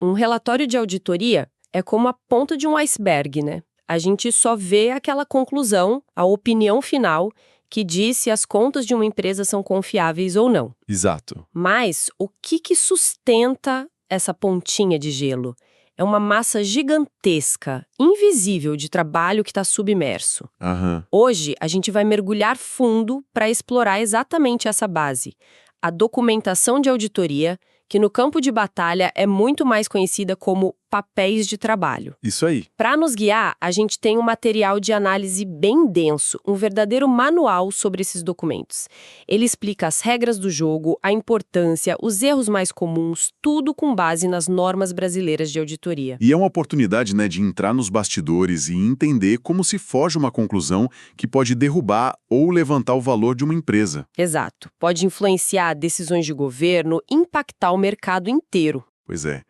Um relatório de auditoria é como a ponta de um iceberg, né? A gente só vê aquela conclusão, a opinião final, que diz se as contas de uma empresa são confiáveis ou não. Exato. Mas o que sustenta essa pontinha de gelo? É uma massa gigantesca, invisível de trabalho que está submerso. Aham. Hoje, a gente vai mergulhar fundo para explorar exatamente essa base. A documentação de auditoria, que no campo de batalha é muito mais conhecida como papéis de trabalho. Isso aí. Para nos guiar, a gente tem um material de análise bem denso, um verdadeiro manual sobre esses documentos. Ele explica as regras do jogo, a importância, os erros mais comuns, tudo com base nas normas brasileiras de auditoria. E é uma oportunidade, né, de entrar nos bastidores e entender como se foge uma conclusão que pode derrubar ou levantar o valor de uma empresa. Exato. Pode influenciar decisões de governo, impactar o mercado inteiro. Pois é.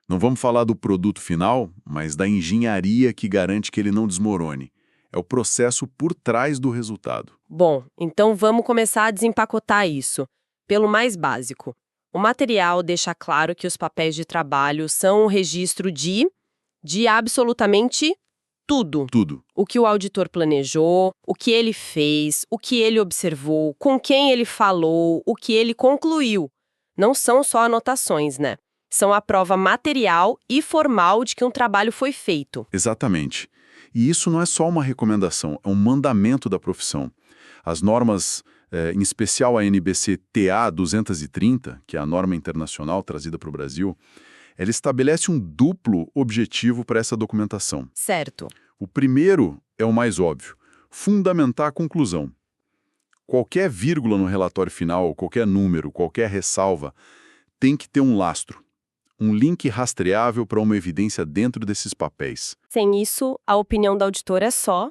Não vamos falar do produto final, mas da engenharia que garante que ele não desmorone. É o processo por trás do resultado. Bom, então vamos começar a desempacotar isso. Pelo mais básico. O material deixa claro que os papéis de trabalho são um registro de absolutamente tudo. Tudo. O que o auditor planejou, o que ele fez, o que ele observou, com quem ele falou, o que ele concluiu. Não são só anotações, né? São a prova material e formal de que um trabalho foi feito. Exatamente. E isso não é só uma recomendação, é um mandamento da profissão. As normas, em especial a NBC TA 230, que é a norma internacional trazida para o Brasil, ela estabelece um duplo objetivo para essa documentação. Certo. O primeiro é o mais óbvio, fundamentar a conclusão. Qualquer vírgula no relatório final, qualquer número, qualquer ressalva, tem que ter um lastro. Um link rastreável para uma evidência dentro desses papéis. Sem isso, a opinião da auditora é só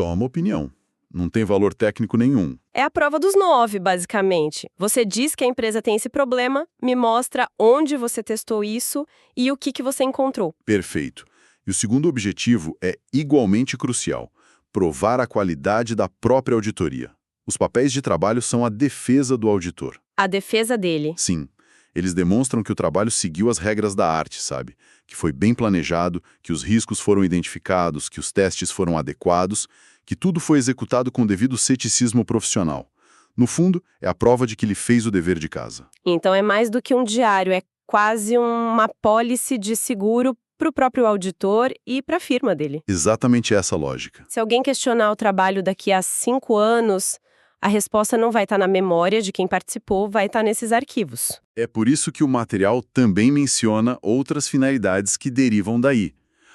uma opinião. Não tem valor técnico nenhum. É a prova dos 9, basicamente. Você diz que a empresa tem esse problema, me mostra onde você testou isso e o que você encontrou. Perfeito. E o segundo objetivo é igualmente crucial: provar a qualidade da própria auditoria. Os papéis de trabalho são a defesa do auditor. A defesa dele. Sim. Eles demonstram que o trabalho seguiu as regras da arte, sabe? Que foi bem planejado, que os riscos foram identificados, que os testes foram adequados, que tudo foi executado com o devido ceticismo profissional. No fundo, é a prova de que ele fez o dever de casa. Então é mais do que um diário, é quase uma apólice de seguro para o próprio auditor e para a firma dele. Exatamente essa a lógica. Se alguém questionar o trabalho daqui a 5 anos, a resposta não vai estar na memória de quem participou, vai estar nesses arquivos. É por isso que o material também menciona outras finalidades que derivam daí.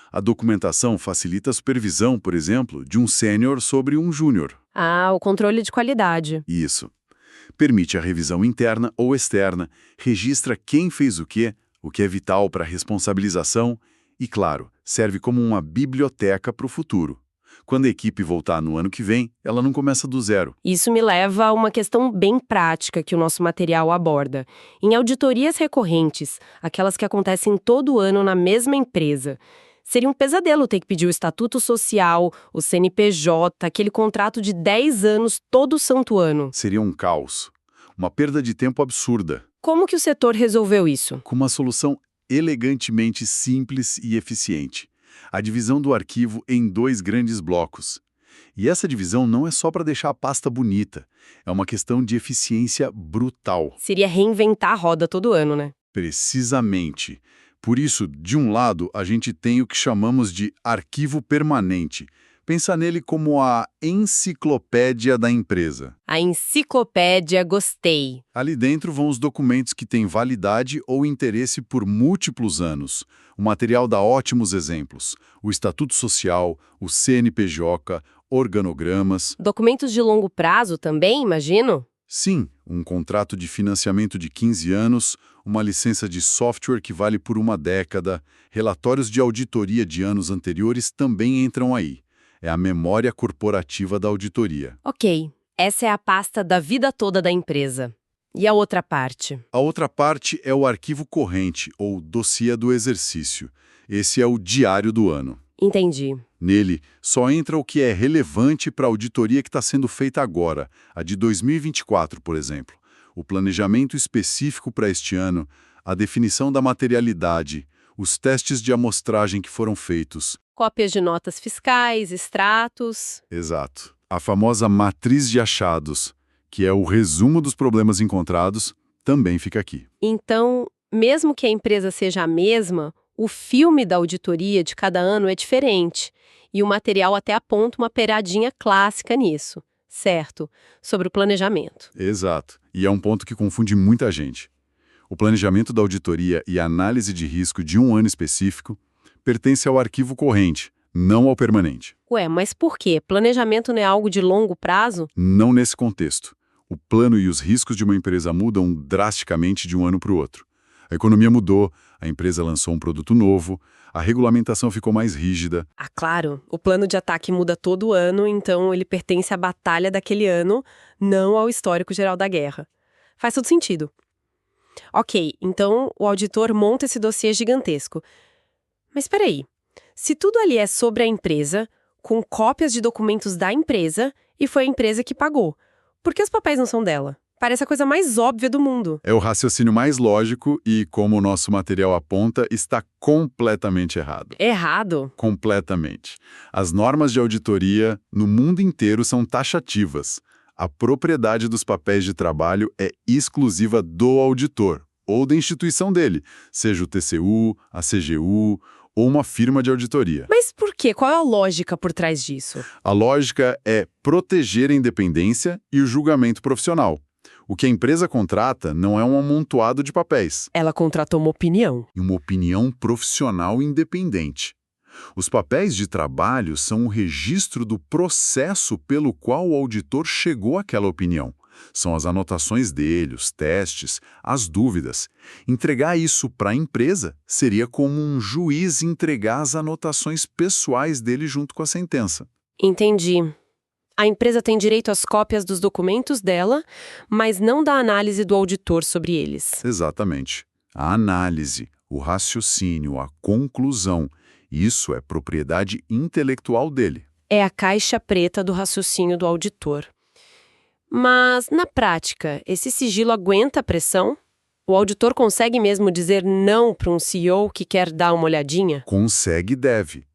A documentação facilita a supervisão, por exemplo, de um sênior sobre um júnior. Ah, o controle de qualidade. Isso. Permite a revisão interna ou externa, registra quem fez o que é vital para a responsabilização e, claro, serve como uma biblioteca para o futuro. Quando a equipe voltar no ano que vem, ela não começa do zero. Isso me leva a uma questão bem prática que o nosso material aborda. Em auditorias recorrentes, aquelas que acontecem todo ano na mesma empresa, seria um pesadelo ter que pedir o estatuto social, o CNPJ, aquele contrato de 10 anos todo santo ano. Seria um caos. Uma perda de tempo absurda. Como que o setor resolveu isso? Com uma solução elegantemente simples e eficiente. A divisão do arquivo em 2 grandes blocos. E essa divisão não é só para deixar a pasta bonita, é uma questão de eficiência brutal. Seria reinventar a roda todo ano, né? Precisamente. Por isso, de um lado, a gente tem o que chamamos de arquivo permanente. Pensa nele como a enciclopédia da empresa. A enciclopédia, gostei. Ali dentro vão os documentos que têm validade ou interesse por múltiplos anos. O material dá ótimos exemplos. O Estatuto Social, o CNPJ, organogramas. Documentos de longo prazo também, imagino? Sim, um contrato de financiamento de 15 anos, uma licença de software que vale por uma década, relatórios de auditoria de anos anteriores também entram aí. É a memória corporativa da auditoria. Ok, essa é a pasta da vida toda da empresa. E a outra parte? A outra parte é o arquivo corrente, ou dossiê do exercício. Esse é o diário do ano. Entendi. Nele, só entra o que é relevante para a auditoria que está sendo feita agora, a de 2024, por exemplo. O planejamento específico para este ano, a definição da materialidade, os testes de amostragem que foram feitos. Cópias de notas fiscais, extratos. Exato. A famosa matriz de achados, que é o resumo dos problemas encontrados, também fica aqui. Então, mesmo que a empresa seja a mesma, o filme da auditoria de cada ano é diferente. E o material até aponta uma pegadinha clássica nisso, certo? Sobre o planejamento. Exato. E é um ponto que confunde muita gente. O planejamento da auditoria e a análise de risco de um ano específico pertence ao arquivo corrente, não ao permanente. Ué, mas por quê? Planejamento não é algo de longo prazo? Não nesse contexto. O plano e os riscos de uma empresa mudam drasticamente de um ano para o outro. A economia mudou, a empresa lançou um produto novo, a regulamentação ficou mais rígida. Ah, claro. O plano de ataque muda todo ano, então ele pertence à batalha daquele ano, não ao histórico geral da guerra. Faz todo sentido. Ok, então o auditor monta esse dossiê gigantesco. Mas peraí, se tudo ali é sobre a empresa, com cópias de documentos da empresa, e foi a empresa que pagou, por que os papéis não são dela? Parece a coisa mais óbvia do mundo. É o raciocínio mais lógico e, como o nosso material aponta, está completamente errado. Errado? Completamente. As normas de auditoria no mundo inteiro são taxativas. A propriedade dos papéis de trabalho é exclusiva do auditor ou da instituição dele, seja o TCU, a CGU ou uma firma de auditoria. Mas por quê? Qual é a lógica por trás disso? A lógica é proteger a independência e o julgamento profissional. O que a empresa contrata não é um amontoado de papéis. Ela contratou uma opinião. E uma opinião profissional independente. Os papéis de trabalho são o registro do processo pelo qual o auditor chegou àquela opinião. São as anotações dele, os testes, as dúvidas. Entregar isso para a empresa seria como um juiz entregar as anotações pessoais dele junto com a sentença. Entendi. A empresa tem direito às cópias dos documentos dela, mas não da análise do auditor sobre eles. Exatamente. A análise, o raciocínio, a conclusão, isso é propriedade intelectual dele. É a caixa preta do raciocínio do auditor. Mas, na prática, esse sigilo aguenta a pressão? O auditor consegue mesmo dizer não para um CEO que quer dar uma olhadinha? Consegue e deve.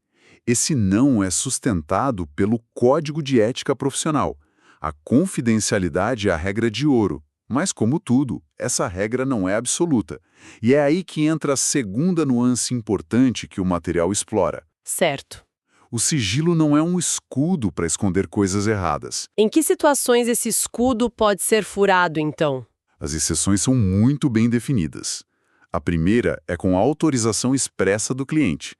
Esse não é sustentado pelo Código de Ética Profissional. A confidencialidade é a regra de ouro. Mas, como tudo, essa regra não é absoluta. E é aí que entra a segunda nuance importante que o material explora. Certo. O sigilo não é um escudo para esconder coisas erradas. Em que situações esse escudo pode ser furado, então? As exceções são muito bem definidas. A primeira é com a autorização expressa do cliente.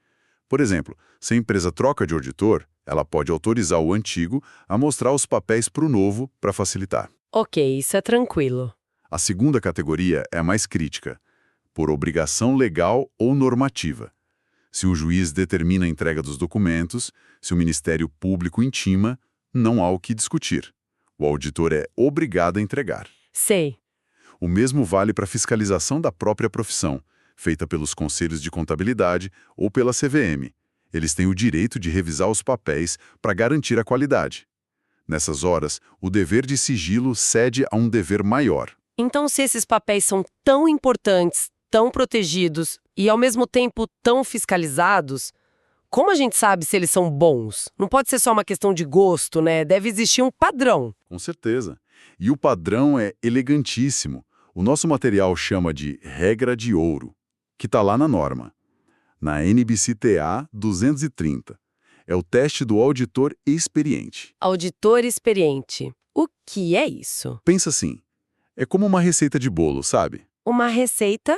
Por exemplo, se a empresa troca de auditor, ela pode autorizar o antigo a mostrar os papéis para o novo para facilitar. Ok, isso é tranquilo. A segunda categoria é a mais crítica, por obrigação legal ou normativa. Se o juiz determina a entrega dos documentos, se o Ministério Público intima, não há o que discutir. O auditor é obrigado a entregar. Sei. O mesmo vale para a fiscalização da própria profissão, feita pelos conselhos de contabilidade ou pela CVM. Eles têm o direito de revisar os papéis para garantir a qualidade. Nessas horas, o dever de sigilo cede a um dever maior. Então, se esses papéis são tão importantes, tão protegidos e, ao mesmo tempo, tão fiscalizados, como a gente sabe se eles são bons? Não pode ser só uma questão de gosto, né? Deve existir um padrão. Com certeza. E o padrão é elegantíssimo. O nosso material chama de regra de ouro, que está lá na norma. Na NBC-TA 230. É o teste do auditor experiente. Auditor experiente. O que é isso? Pensa assim, é como uma receita de bolo, sabe? Uma receita?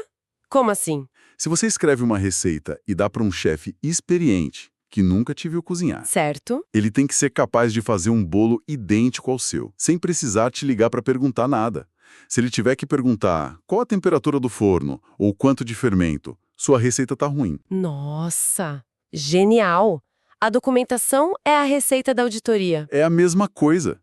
Como assim? Se você escreve uma receita e dá para um chefe experiente, que nunca te viu cozinhar, Certo. ele tem que ser capaz de fazer um bolo idêntico ao seu, sem precisar te ligar para perguntar nada. Se ele tiver que perguntar qual a temperatura do forno ou quanto de fermento, sua receita está ruim. Nossa, genial! A documentação é a receita da auditoria. É a mesma coisa.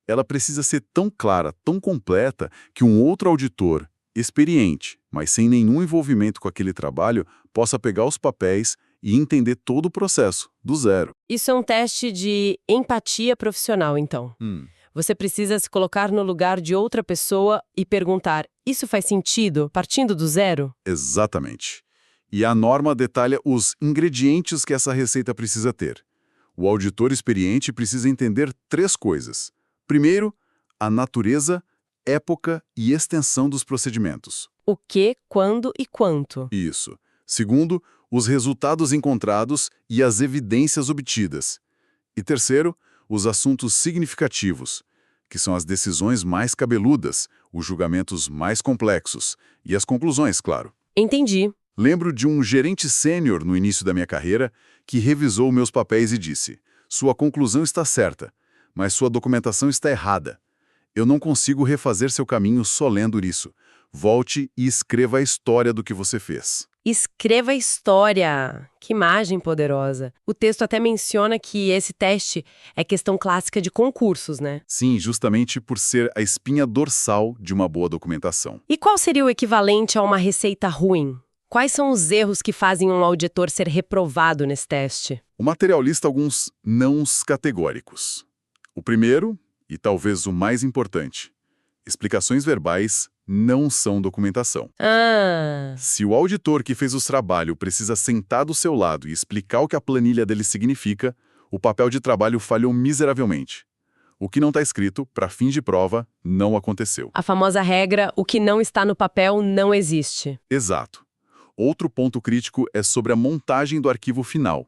Ela precisa ser tão clara, tão completa, que um outro auditor, experiente, mas sem nenhum envolvimento com aquele trabalho, possa pegar os papéis e entender todo o processo, do zero. Isso é um teste de empatia profissional, então. Você precisa se colocar no lugar de outra pessoa e perguntar: isso faz sentido, partindo do zero? Exatamente. E a norma detalha os ingredientes que essa receita precisa ter. O auditor experiente precisa entender 3 coisas. Primeiro, a natureza, época e extensão dos procedimentos. O que, quando e quanto. Isso. Segundo, os resultados encontrados e as evidências obtidas. E terceiro, os assuntos significativos, que são as decisões mais cabeludas, os julgamentos mais complexos e as conclusões, claro. Entendi. Lembro de um gerente sênior no início da minha carreira que revisou meus papéis e disse: "Sua conclusão está certa, mas sua documentação está errada. Eu não consigo refazer seu caminho só lendo isso. Volte e escreva a história do que você fez." Escreva a história. Que imagem poderosa. O texto até menciona que esse teste é questão clássica de concursos, né? Sim, justamente por ser a espinha dorsal de uma boa documentação. E qual seria o equivalente a uma receita ruim? Quais são os erros que fazem um auditor ser reprovado nesse teste? O material lista alguns nãos categóricos. O primeiro, e talvez o mais importante, explicações verbais não são documentação. Ah, Se o auditor que fez o trabalho precisa sentar do seu lado e explicar o que a planilha dele significa, o papel de trabalho falhou miseravelmente. O que não está escrito, para fins de prova, não aconteceu. a famosa regra, o que não está no papel não existe. Exato. Outro ponto crítico é sobre a montagem do arquivo final.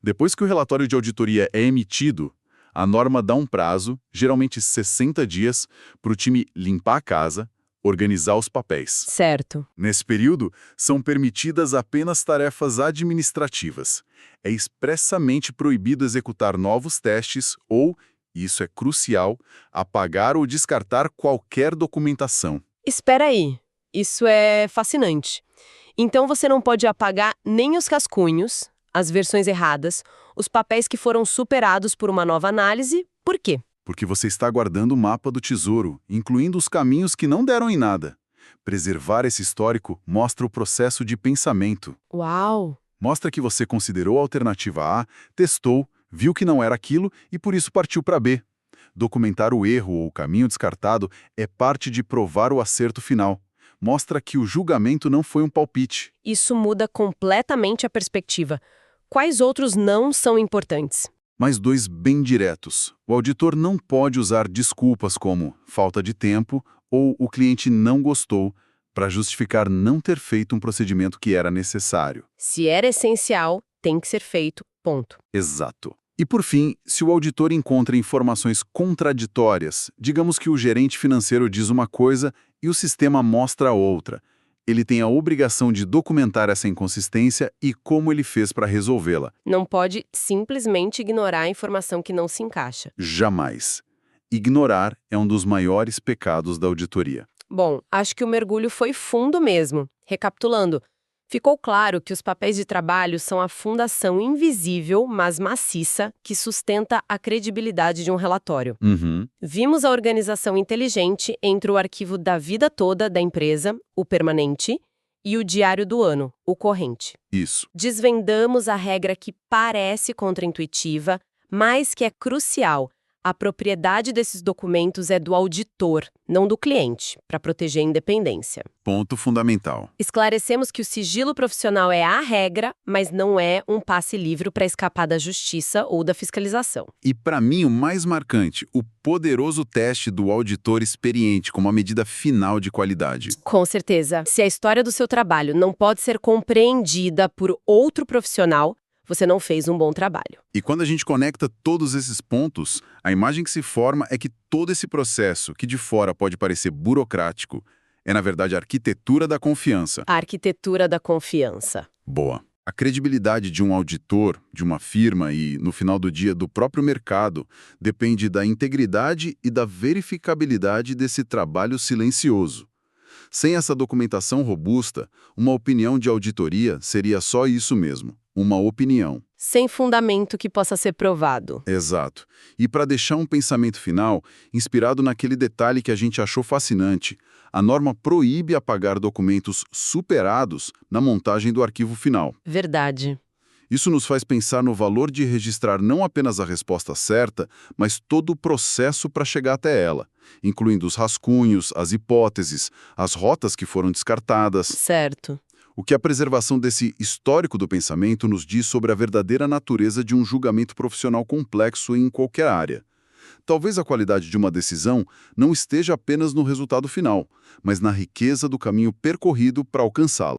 Depois que o relatório de auditoria é emitido, a norma dá um prazo, geralmente 60 dias, para o time limpar a casa, organizar os papéis. Certo. Nesse período, são permitidas apenas tarefas administrativas. É expressamente proibido executar novos testes ou, e isso é crucial, apagar ou descartar qualquer documentação. Espera aí. Isso é fascinante. Então você não pode apagar nem os rascunhos, as versões erradas, os papéis que foram superados por uma nova análise. Por quê? Porque você está guardando o mapa do tesouro, incluindo os caminhos que não deram em nada. Preservar esse histórico mostra o processo de pensamento. Uau! Mostra que você considerou a alternativa A, testou, viu que não era aquilo e por isso partiu para B. Documentar o erro ou o caminho descartado é parte de provar o acerto final. Mostra que o julgamento não foi um palpite. Isso muda completamente a perspectiva. Quais outros não são importantes? Mais 2 bem diretos. O auditor não pode usar desculpas como falta de tempo ou o cliente não gostou para justificar não ter feito um procedimento que era necessário. Se era essencial, tem que ser feito. Ponto. Exato. E por fim, se o auditor encontra informações contraditórias, digamos que o gerente financeiro diz uma coisa e o sistema mostra outra, ele tem a obrigação de documentar essa inconsistência e como ele fez para resolvê-la. Não pode simplesmente ignorar a informação que não se encaixa. Jamais. Ignorar é um dos maiores pecados da auditoria. Bom, acho que o mergulho foi fundo mesmo. Recapitulando, ficou claro que os papéis de trabalho são a fundação invisível, mas maciça, que sustenta a credibilidade de um relatório. Vimos a organização inteligente entre o arquivo da vida toda da empresa, o permanente, e o diário do ano, o corrente. Isso. Desvendamos a regra que parece contraintuitiva, mas que é crucial. A propriedade desses documentos é do auditor, não do cliente, para proteger a independência. Ponto fundamental. Esclarecemos que o sigilo profissional é a regra, mas não é um passe livre para escapar da justiça ou da fiscalização. E para mim o mais marcante, o poderoso teste do auditor experiente como a medida final de qualidade. Com certeza. Se a história do seu trabalho não pode ser compreendida por outro profissional, você não fez um bom trabalho. E quando a gente conecta todos esses pontos, a imagem que se forma é que todo esse processo, que de fora pode parecer burocrático, é na verdade a arquitetura da confiança. A arquitetura da confiança. Boa. A credibilidade de um auditor, de uma firma e, no final do dia, do próprio mercado, depende da integridade e da verificabilidade desse trabalho silencioso. Sem essa documentação robusta, uma opinião de auditoria seria só isso mesmo, uma opinião. Sem fundamento que possa ser provado. Exato. E para deixar um pensamento final, inspirado naquele detalhe que a gente achou fascinante, a norma proíbe apagar documentos superados na montagem do arquivo final. Verdade. Isso nos faz pensar no valor de registrar não apenas a resposta certa, mas todo o processo para chegar até ela, incluindo os rascunhos, as hipóteses, as rotas que foram descartadas. Certo. O que a preservação desse histórico do pensamento nos diz sobre a verdadeira natureza de um julgamento profissional complexo em qualquer área. Talvez a qualidade de uma decisão não esteja apenas no resultado final, mas na riqueza do caminho percorrido para alcançá-la.